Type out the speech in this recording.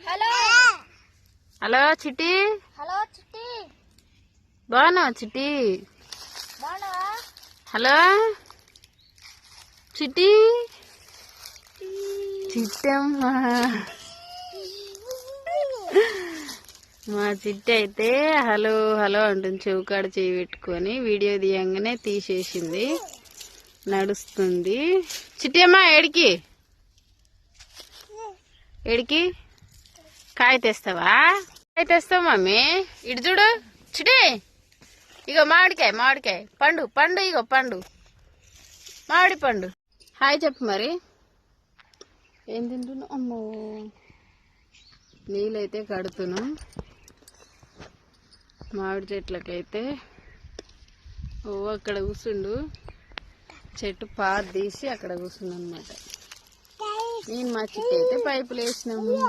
Hello చిట్టి. Hello చిట్టి. బాగున్నా చిట్టి? హలో చిట్టి. చిట్టమ్మా, మా చిట్టి అయితే హలో హలో అంటుంది. చెవుకాడ చేయి పెట్టుకొని వీడియో తీయంగానే తీసేసింది. నడుస్తుంది. చిట్టి అమ్మా ఏడికి ఏడికి? కాయ తెస్తావా? కాయ తెస్తావు మమ్మీ. ఇటు చూడు చిట్టి. ఇగో మామిడికాయ మామిడికాయ పండు పండు. ఇగో పండు మామిడి పండు. హాయ్ చెప్పు మరి. ఏం తింటున్నావు? అమ్మో నీళ్ళైతే కడుతున్నాం మామిడి చెట్లకైతే. ఓ అక్కడ కూర్చుండు. చెట్టు పాత తీసి అక్కడ కూర్చుండు అనమాట. నేను మా చిట్టి అయితే పైపులు వేసినాము.